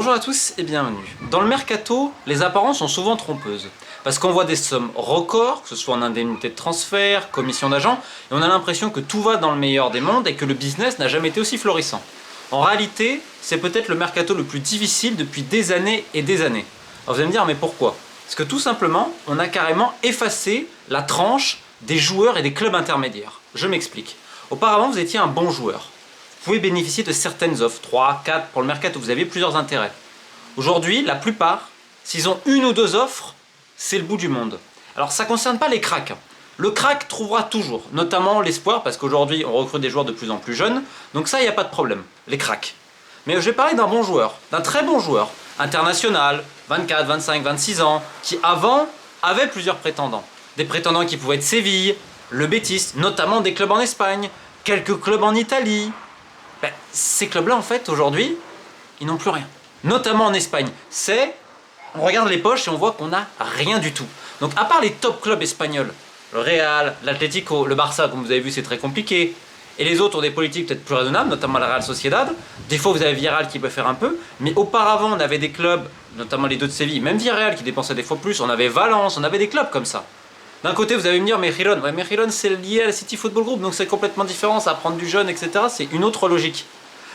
Bonjour à tous et bienvenue. Dans le mercato, les apparences sont souvent trompeuses. Parce qu'on voit des sommes records, que ce soit en indemnité de transfert, commission d'agent, et on a l'impression que tout va dans le meilleur des mondes et que le business n'a jamais été aussi florissant. En réalité, c'est peut-être le mercato le plus difficile depuis des années et des années. Alors vous allez me dire, mais pourquoi? Parce que tout simplement, on a carrément effacé la tranche des joueurs et des clubs intermédiaires. Je m'explique. Auparavant, vous étiez un bon joueur. Vous pouvez bénéficier de certaines offres, 3, 4 pour le mercato, vous aviez plusieurs intérêts. Aujourd'hui, la plupart, s'ils ont une ou deux offres, c'est le bout du monde. Alors ça ne concerne pas les cracks. Le crack trouvera toujours, notamment l'espoir, parce qu'aujourd'hui on recrute des joueurs de plus en plus jeunes, donc ça il n'y a pas de problème, les cracks. Mais je vais parler d'un bon joueur, d'un très bon joueur, international, 24, 25, 26 ans, qui avant avait plusieurs prétendants. Des prétendants qui pouvaient être Séville, le Betis, notamment des clubs en Espagne, quelques clubs en Italie. Ces clubs-là, en fait, aujourd'hui, ils n'ont plus rien. Notamment en Espagne. On regarde les poches et on voit qu'on n'a rien du tout. Donc, à part les top clubs espagnols, le Real, l'Atlético, le Barça, comme vous avez vu, c'est très compliqué. Et les autres ont des politiques peut-être plus raisonnables, notamment la Real Sociedad. Des fois, vous avez Villarreal qui peut faire un peu. Mais auparavant, on avait des clubs, notamment les deux de Séville, même Villarreal qui dépensait des fois plus. On avait Valence, on avait des clubs comme ça. D'un côté, vous allez me dire, mais Giron, ouais, mais Giron, c'est lié à la City Football Group, donc c'est complètement différent, ça va prendre du jeune, etc. C'est une autre logique.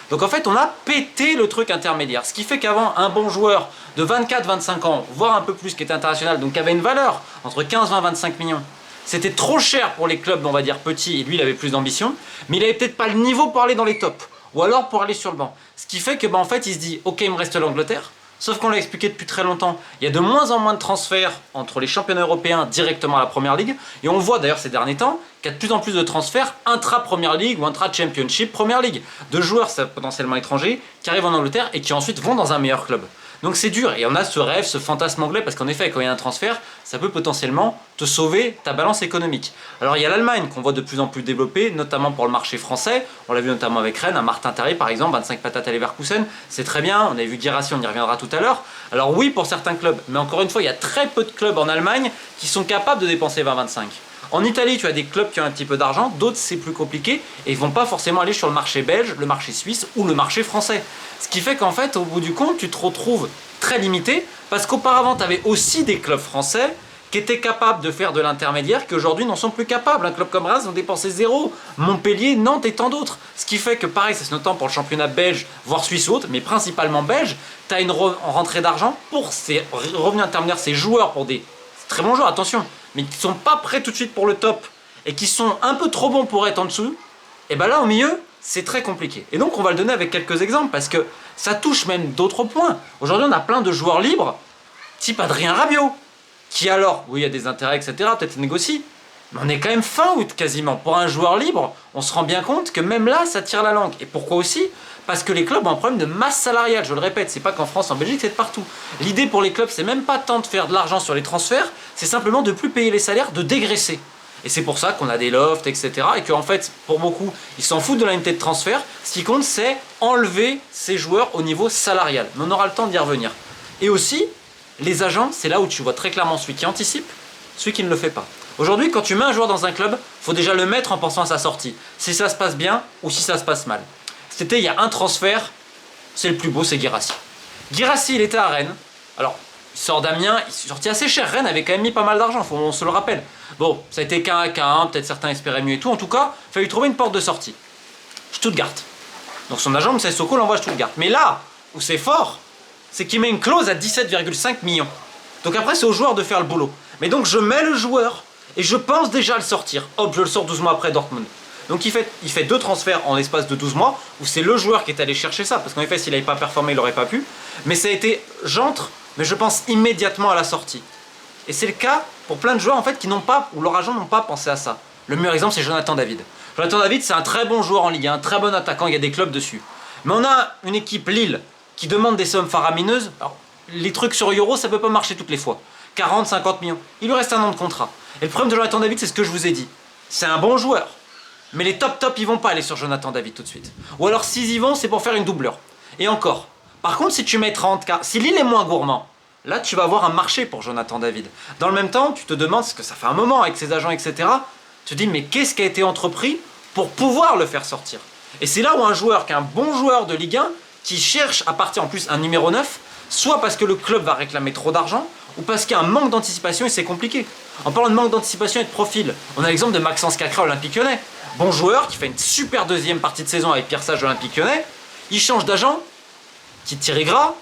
Donc en fait, on a pété le truc intermédiaire. Ce qui fait qu'avant, un bon joueur de 24-25 ans, voire un peu plus, qui était international, donc qui avait une valeur entre 15, 20, 25 millions, c'était trop cher pour les clubs, on va dire, petits, et lui, il avait plus d'ambition, mais il avait peut-être pas le niveau pour aller dans les tops, ou alors pour aller sur le banc. Ce qui fait que, en fait, il se dit, ok, il me reste l'Angleterre. Sauf qu'on l'a expliqué depuis très longtemps, il y a de moins en moins de transferts entre les championnats européens directement à la Première Ligue. Et on le voit d'ailleurs ces derniers temps qu'il y a de plus en plus de transferts intra-Première Ligue ou intra-Championship Première Ligue. De joueurs potentiellement étrangers qui arrivent en Angleterre et qui ensuite vont dans un meilleur club. Donc c'est dur et on a ce rêve, ce fantasme anglais parce qu'en effet quand il y a un transfert, ça peut potentiellement te sauver ta balance économique. Alors il y a l'Allemagne qu'on voit de plus en plus développer, notamment pour le marché français. On l'a vu notamment avec Rennes, un Martin Terrier par exemple, 25 patates à Leverkusen, c'est très bien. On avait vu Guirassy, on y reviendra tout à l'heure. Alors oui pour certains clubs, mais encore une fois il y a très peu de clubs en Allemagne qui sont capables de dépenser 20-25. En Italie, tu as des clubs qui ont un petit peu d'argent, d'autres c'est plus compliqué et ils vont pas forcément aller sur le marché belge, le marché suisse ou le marché français. Ce qui fait qu'en fait, au bout du compte, tu te retrouves très limité parce qu'auparavant, tu avais aussi des clubs français qui étaient capables de faire de l'intermédiaire qui aujourd'hui n'en sont plus capables. Un club comme Reims ont dépensé zéro, Montpellier, Nantes et tant d'autres. Ce qui fait que pareil, ça se notamment pour le championnat belge, voire suisse ou autre, mais principalement belge, tu as une rentrée d'argent pour ces revenus intermédiaires, ces joueurs pour des très bons joueurs, attention, mais qui sont pas prêts tout de suite pour le top et qui sont un peu trop bons pour être en dessous, et ben là au milieu, c'est très compliqué. Et donc on va le donner avec quelques exemples parce que ça touche même d'autres points. Aujourd'hui on a plein de joueurs libres, type Adrien Rabiot, qui alors, oui il y a des intérêts etc, peut-être négocie, mais on est quand même fin août quasiment. Pour un joueur libre, on se rend bien compte que même là ça tire la langue. Et pourquoi aussi? Parce que les clubs ont un problème de masse salariale, je le répète, c'est pas qu'en France, en Belgique, c'est de partout. L'idée pour les clubs, c'est même pas tant de faire de l'argent sur les transferts, c'est simplement de plus payer les salaires, de dégraisser. Et c'est pour ça qu'on a des lofts, etc. Et qu'en fait, pour beaucoup, ils s'en foutent de l'indemnité de transfert. Ce qui compte, c'est enlever ces joueurs au niveau salarial. Mais on aura le temps d'y revenir. Et aussi, les agents, c'est là où tu vois très clairement celui qui anticipe, celui qui ne le fait pas. Aujourd'hui, quand tu mets un joueur dans un club, il faut déjà le mettre en pensant à sa sortie. Si ça se passe bien ou si ça se passe mal. C'était il y a un transfert, c'est le plus beau, c'est Guirassy. Guirassy, il était à Rennes. Alors, il sort d'Amiens, il est sorti assez cher. Rennes avait quand même mis pas mal d'argent, on se le rappelle. Bon, ça a été K1, K1, peut-être certains espéraient mieux et tout. En tout cas, il fallait trouver une porte de sortie. Stuttgart. Donc son agent, M. Soko, l'envoie à Stuttgart. Mais là où c'est fort, c'est qu'il met une clause à 17,5 millions. Donc après, c'est au joueur de faire le boulot. Mais donc je mets le joueur et je pense déjà le sortir. Hop, je le sors 12 mois après Dortmund. Donc il fait deux transferts en l'espace de 12 mois, où c'est le joueur qui est allé chercher ça, parce qu'en effet s'il n'avait pas performé il n'aurait pas pu, mais ça a été j'entre, mais je pense immédiatement à la sortie. Et c'est le cas pour plein de joueurs en fait qui n'ont pas, ou leurs agents n'ont pas pensé à ça. Le meilleur exemple c'est Jonathan David. Jonathan David c'est un très bon joueur en Ligue 1, un très bon attaquant, il y a des clubs dessus. Mais on a une équipe Lille qui demande des sommes faramineuses, alors les trucs sur Euro ça peut pas marcher toutes les fois. 40, 50 millions, il lui reste un an de contrat. Et le problème de Jonathan David c'est ce que je vous ai dit, c'est un bon joueur. Mais les top ils vont pas aller sur Jonathan David tout de suite. Ou alors s'ils y vont, c'est pour faire une doubleur. Et encore. Par contre, si tu mets 30, si Lille est moins gourmand, là tu vas avoir un marché pour Jonathan David. Dans le même temps, tu te demandes, parce que ça fait un moment avec ses agents, etc. Tu te dis, mais qu'est-ce qui a été entrepris pour pouvoir le faire sortir? Et c'est là où un joueur qui est un bon joueur de Ligue 1, qui cherchent à partir en plus un numéro 9, soit parce que le club va réclamer trop d'argent, ou parce qu'il y a un manque d'anticipation et c'est compliqué. En parlant de manque d'anticipation et de profil, on a l'exemple de Maxence Cacré à Olympique Lyonnais. Bon joueur, qui fait une super deuxième partie de saison avec Pierre Sage à Olympique Lyonnais. Il change d'agent, qui tire gras,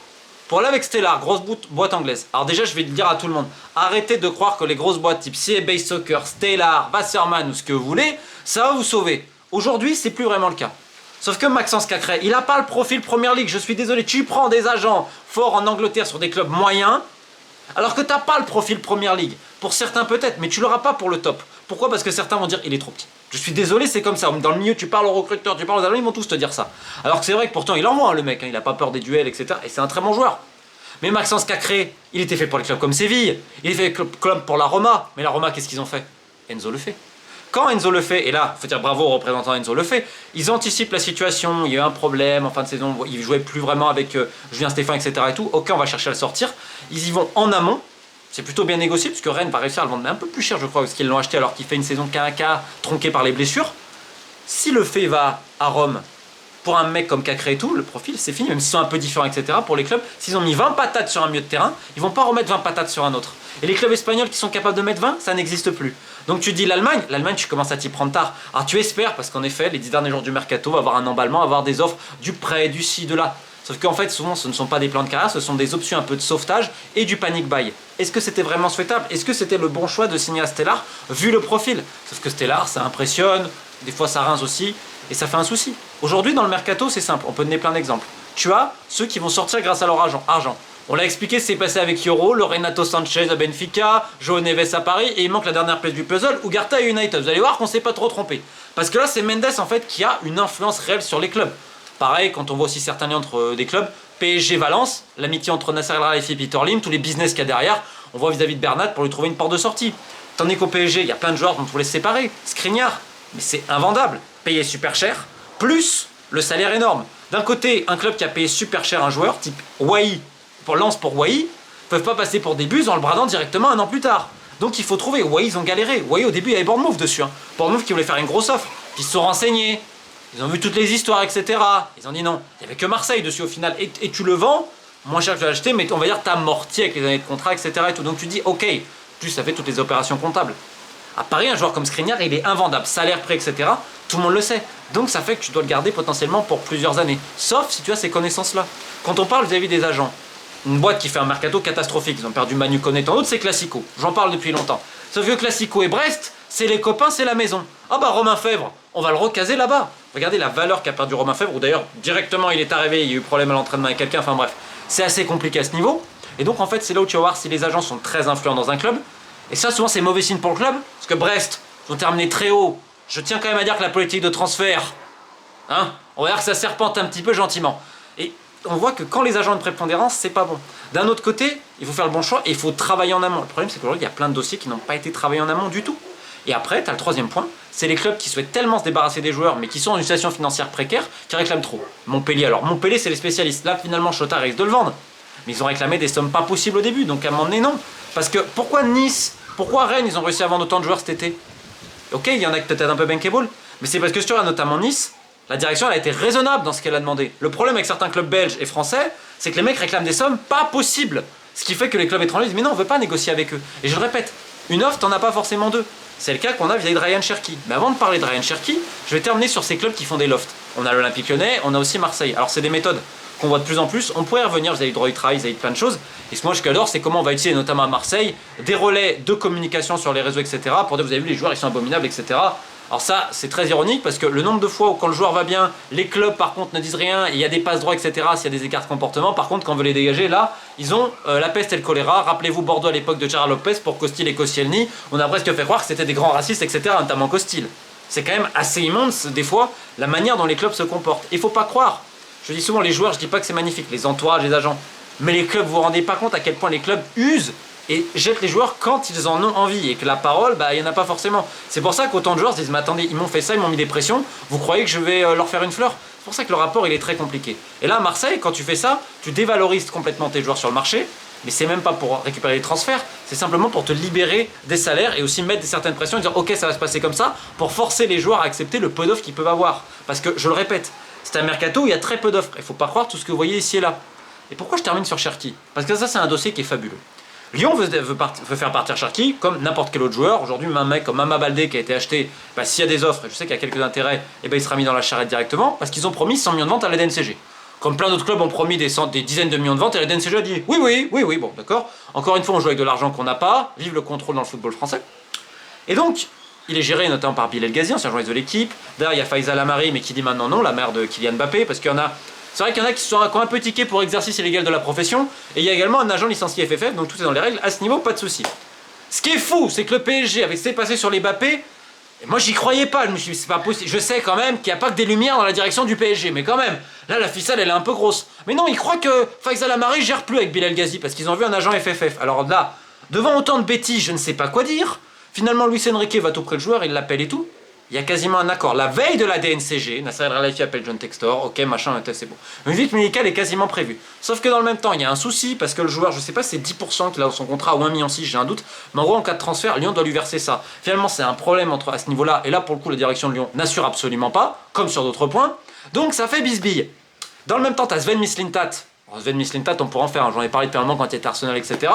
pour aller avec Stellar, grosse boîte anglaise. Alors déjà, je vais le dire à tout le monde, arrêtez de croire que les grosses boîtes type CA Soccer, Stellar, Wasserman ou ce que vous voulez, ça va vous sauver. Aujourd'hui, c'est plus vraiment le cas. Sauf que Maxence Cacré, il n'a pas le profil Première Ligue. Je suis désolé, tu prends des agents forts en Angleterre sur des clubs moyens, alors que tu n'as pas le profil Première Ligue. Pour certains peut-être, mais tu l'auras pas pour le top. Pourquoi? Parce que certains vont dire il est trop petit. Je suis désolé, c'est comme ça. Dans le milieu, tu parles aux recruteurs, tu parles aux agents, ils vont tous te dire ça. Alors que c'est vrai que pourtant il envoie le mec, il n'a pas peur des duels, etc. Et c'est un très bon joueur. Mais Maxence Cacré, il était fait pour les clubs comme Séville, il est fait club pour la Roma. Mais la Roma, qu'est-ce qu'ils ont fait? Enzo le fait. Quand Enzo le fait, et là, il faut dire bravo aux représentants Enzo le fait, ils anticipent la situation, il y a eu un problème en fin de saison, ils ne jouaient plus vraiment avec Julien Stéphan, etc. et tout. Ok, on va chercher à le sortir. Ils y vont en amont. C'est plutôt bien négocié, puisque Rennes va réussir à le vendre un peu plus cher, je crois, parce qu'ils l'ont acheté alors qu'il fait une saison K1K tronquée par les blessures. Si le fait va à Rome, pour un mec comme Cacré et tout, le profil c'est fini, même s'ils sont un peu différents, etc. Pour les clubs, s'ils ont mis 20 patates sur un milieu de terrain, ils vont pas remettre 20 patates sur un autre. Et les clubs espagnols qui sont capables de mettre 20, ça n'existe plus. Donc tu dis l'Allemagne, tu commences à t'y prendre tard. Alors tu espères, parce qu'en effet, les 10 derniers jours du mercato, va avoir un emballement, avoir des offres du prêt, du ci, de là. Sauf qu'en fait, souvent, ce ne sont pas des plans de carrière, ce sont des options un peu de sauvetage et du panic buy. Est-ce que c'était vraiment souhaitable? Est-ce que c'était le bon choix de signer à Stellar, vu le profil? Sauf que Stellar, ça impressionne, des fois ça rince aussi, et ça fait un souci. Aujourd'hui, dans le mercato, c'est simple, on peut donner plein d'exemples. Tu as ceux qui vont sortir grâce à leur argent. On l'a expliqué, c'est passé avec Yoro, le Renato Sanchez à Benfica, João Neves à Paris, et il manque la dernière pièce du puzzle, Ugarte à United. Vous allez voir qu'on ne s'est pas trop trompé. Parce que là, c'est Mendes, en fait, qui a une influence réelle sur les clubs. Pareil, quand on voit aussi certains liens entre des clubs, PSG Valence, l'amitié entre Nasser El Khelaifi et Peter Lim, tous les business qu'il y a derrière, on voit vis-à-vis de Bernat pour lui trouver une porte de sortie. Tandis qu'au PSG, il y a plein de joueurs dont on les séparer. Skriniar, mais c'est invendable, payé super cher, plus le salaire énorme. D'un côté, un club qui a payé super cher un joueur, type Wai, pour Lens pour Wai, peuvent pas passer pour des bus en le bradant directement un an plus tard. Donc il faut trouver. Wai, ils ont galéré. Wai, au début, il y avait Bournemouth dessus. Bournemouth qui voulait faire une grosse offre. Puis ils se sont renseignés. Ils ont vu toutes les histoires, etc. Ils ont dit non. Il n'y avait que Marseille dessus au final. Et tu le vends moins cher que tu l'as acheté, mais on va dire t'as amorti avec les années de contrat, etc. Et tout. Donc tu dis ok. Plus ça fait toutes les opérations comptables. À Paris, un joueur comme Skriniar, il est invendable. Salaire prêt, etc. Tout le monde le sait. Donc ça fait que tu dois le garder potentiellement pour plusieurs années. Sauf si tu as ces connaissances-là. Quand on parle vis-à-vis des agents, une boîte qui fait un mercato catastrophique, ils ont perdu Manu Koné, tant d'autres, c'est Classico. J'en parle depuis longtemps. Sauf que Classico et Brest, c'est les copains, c'est la maison. Ah bah Romain Fèvre, on va le recaser là-bas. Regardez la valeur qu'a perdu Romain Fèvre, ou d'ailleurs directement il est arrivé, il y a eu problème à l'entraînement avec quelqu'un, enfin bref. C'est assez compliqué à ce niveau. Et donc en fait c'est là où tu vas voir si les agents sont très influents dans un club. Et ça souvent c'est mauvais signe pour le club, parce que Brest, ils ont terminé très haut. Je tiens quand même à dire que la politique de transfert, on va dire que ça serpente un petit peu gentiment. Et on voit que quand les agents ont une prépondérance, c'est pas bon. D'un autre côté, il faut faire le bon choix et il faut travailler en amont. Le problème, c'est qu'aujourd'hui, il y a plein de dossiers qui n'ont pas été travaillés en amont du tout. Et après, tu as le troisième point, c'est les clubs qui souhaitent tellement se débarrasser des joueurs, mais qui sont dans une situation financière précaire, qui réclament trop. Montpellier, alors Montpellier, c'est les spécialistes. Là, finalement, Chota risque de le vendre. Mais ils ont réclamé des sommes pas possibles au début, donc à un moment donné, non. Parce que pourquoi Nice, pourquoi Rennes, ils ont réussi à vendre autant de joueurs cet été? Ok, il y en a peut-être un peu bankable, mais c'est parce que si tu regardes notamment Nice, la direction elle a été raisonnable dans ce qu'elle a demandé. Le problème avec certains clubs belges et français, c'est que les mecs réclament des sommes pas possibles. Ce qui fait que les clubs étrangers disent mais non, on veut pas négocier avec eux. Et je le répète, une offre, t'en as pas forcément deux. C'est le cas qu'on a vis-à-vis de Ryan Cherki. Mais avant de parler de Ryan Cherki, je vais terminer sur ces clubs qui font des lofts. On a l'Olympique Lyonnais, on a aussi Marseille. Alors c'est des méthodes qu'on voit de plus en plus. On pourrait y revenir vis-à-vis du droit du travail, vis-à-vis de plein de choses. Et ce que moi je j'adore, c'est comment on va utiliser notamment à Marseille des relais de communication sur les réseaux, etc. Pour dire vous avez vu les joueurs ils sont abominables, etc. Alors ça, c'est très ironique parce que le nombre de fois où quand le joueur va bien, les clubs par contre ne disent rien, il y a des passes droits, etc. S'il y a des écarts de comportement, par contre quand on veut les dégager, là, ils ont la peste et le choléra. Rappelez-vous Bordeaux à l'époque de Gérard Lopez pour Costil et Koscielny, on a presque fait croire que c'était des grands racistes, etc. Notamment Costil. C'est quand même assez immense des fois la manière dont les clubs se comportent. Il faut pas croire. Je dis souvent les joueurs, je dis pas que c'est magnifique, les entourages, les agents, mais les clubs, vous vous rendez pas compte à quel point les clubs usent et jettent les joueurs quand ils en ont envie et que la parole, il n'y en a pas forcément. C'est pour ça qu'autant de joueurs se disent mais attendez, ils m'ont fait ça, ils m'ont mis des pressions, vous croyez que je vais leur faire une fleur? C'est pour ça que le rapport il est très compliqué. Et là à Marseille, quand tu fais ça, tu dévalorises complètement tes joueurs sur le marché, mais c'est même pas pour récupérer les transferts, c'est simplement pour te libérer des salaires et aussi mettre certaines pressions et dire ok ça va se passer comme ça, pour forcer les joueurs à accepter le peu d'offres qu'ils peuvent avoir. Parce que je le répète, C'est un mercato où il y a très peu d'offres. Il ne faut pas croire tout ce que vous voyez ici et là. Et pourquoi je termine sur Cherki? Parce que ça, c'est un dossier qui est fabuleux. Lyon veut faire partir Cherki comme n'importe quel autre joueur. Aujourd'hui, un mec comme Mama Baldé qui a été acheté, bah, s'il y a des offres, et je sais qu'il y a quelques intérêts, et ben il sera mis dans la charrette directement parce qu'ils ont promis 100 millions de ventes à la DNCG. Comme plein d'autres clubs ont promis des dizaines de millions de ventes et la DNCG a dit oui, bon d'accord. Encore une fois, on joue avec de l'argent qu'on n'a pas. Vive le contrôle dans le football français. Et donc, il est géré notamment par Bilal Ghazi, ancien journaliste de l'équipe. D'ailleurs, il y a Faïza Lamari, mais qui dit maintenant non, la mère de Kylian Mbappé, parce qu'il y en a. C'est vrai qu'il y en a qui ont un peu tiqué pour exercice illégal de la profession, et il y a également un agent licencié FFF, donc tout est dans les règles. À ce niveau, pas de souci. Ce qui est fou, c'est que le PSG, avec ce qui s'est passé sur les Mbappé, et moi j'y croyais pas. Je me suis dit, c'est pas possible. Je sais quand même qu'il n'y a pas que des lumières dans la direction du PSG, mais quand même, là la ficelle elle est un peu grosse. Mais non, ils croient que Faïza Lamari gère plus avec Bilal Ghazi, parce qu'ils ont vu un agent FFF. Alors là, devant autant de bêtises, je ne sais pas quoi dire. Finalement, Luis Enrique va tout près le joueur, il l'appelle et tout. Il y a quasiment un accord. La veille de la DNCG, Nasser El Khelaifi appelle John Textor, ok, machin, c'est bon. Une visite médicale est quasiment prévue. Sauf que dans le même temps, il y a un souci, parce que le joueur, je sais pas, c'est 10% qu'il a dans son contrat, ou 1,6 million, j'ai un doute. Mais en gros, en cas de transfert, Lyon doit lui verser ça. Finalement, c'est un problème à ce niveau-là. Et là, pour le coup, la direction de Lyon n'assure absolument pas, comme sur d'autres points. Donc, ça fait bisbille. Dans le même temps, tu as Sven Mislintat. Sven Mislintat, on pourra en faire, j'en ai parlé depuis un moment quand il était Arsenal, etc.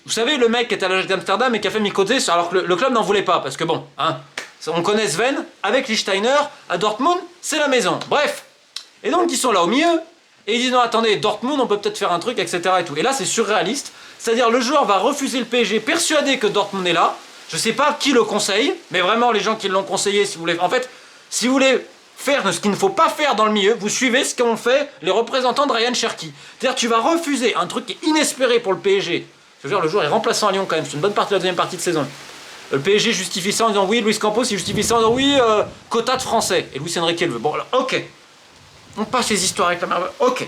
Vous savez, le mec qui était à l'âge d'Amsterdam et qui a fait Mikotze, alors que le club n'en voulait pas, parce que bon, hein, on connaît Sven, avec Lichtsteiner, à Dortmund, c'est la maison. Bref. Et donc, ils sont là au milieu, et ils disent non, attendez, Dortmund, on peut peut-être faire un truc, etc. Et tout. Et là, c'est surréaliste. C'est-à-dire, le joueur va refuser le PSG, persuadé que Dortmund est là. Je sais pas qui le conseille, mais vraiment, les gens qui l'ont conseillé, si vous voulez. En fait, si vous voulez faire ce qu'il ne faut pas faire dans le milieu, vous suivez ce qu'ont fait les représentants de Ryan Cherki. C'est-à-dire, tu vas refuser un truc qui est inespéré pour le PSG. Je veux dire, le joueur est remplaçant à Lyon quand même, c'est une bonne partie de la deuxième partie de saison. Le PSG justifie ça en disant oui, Luis Campos, il justifie ça en disant oui, quota de français. Et Luis Enrique le veut. Bon, alors, ok. On passe les histoires avec la merde. Ok.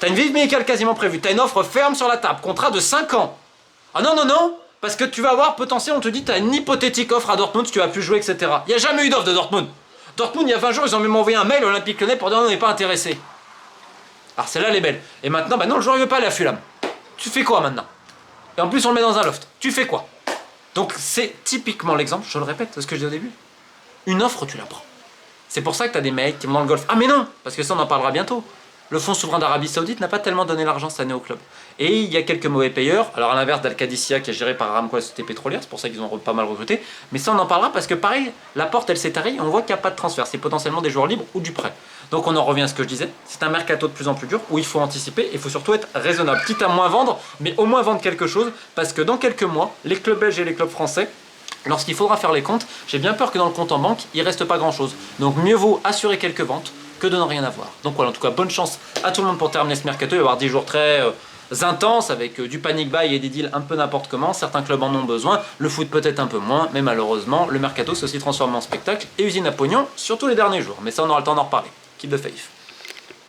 T'as une visite médicale quasiment prévue. T'as une offre ferme sur la table. Contrat de 5 ans. Ah non, non, non. Parce que tu vas avoir potentiel, on te dit, t'as une hypothétique offre à Dortmund, si tu vas plus jouer, etc. Il n'y a jamais eu d'offre de Dortmund. Dortmund, il y a 20 jours, ils ont même envoyé un mail à Olympique Lyonnais pour dire non, on n'est pas intéressé. Alors celle-là, elle est belle. Et maintenant, bah non, le joueur ne veut pas aller à Fulham. Tu fais quoi maintenant? Et en plus, on le met dans un loft. Tu fais quoi? Donc c'est typiquement l'exemple, je le répète, c'est ce que je dis au début. Une offre, tu la prends. C'est pour ça que tu as des mecs qui vont dans le golf. Ah mais non, parce que ça on en parlera bientôt. Le fonds souverain d'Arabie Saoudite n'a pas tellement donné l'argent cette année au club. Et il y a quelques mauvais payeurs. Alors à l'inverse d'Al-Qadissia qui est géré par Aramco, la société pétrolière, c'est pour ça qu'ils ont pas mal recruté. Mais ça on en parlera parce que pareil, la porte elle s'est tarie et on voit qu'il n'y a pas de transfert. C'est potentiellement des joueurs libres ou du prêt. Donc on en revient à ce que je disais. C'est un mercato de plus en plus dur où il faut anticiper et il faut surtout être raisonnable. Quitte à moins vendre, mais au moins vendre quelque chose. Parce que dans quelques mois, les clubs belges et les clubs français, lorsqu'il faudra faire les comptes, j'ai bien peur que dans le compte en banque, il reste pas grand chose. Donc mieux vaut assurer quelques ventes que de ne rien avoir. Donc voilà, en tout cas, bonne chance à tout le monde pour terminer ce mercato. Il va y avoir 10 jours très intenses avec du panic buy et des deals un peu n'importe comment. Certains clubs en ont besoin, le foot peut-être un peu moins, mais malheureusement, le mercato s'est aussi transformé en spectacle et usine à pognon, surtout les derniers jours. Mais ça, on aura le temps d'en reparler. Keep the faith.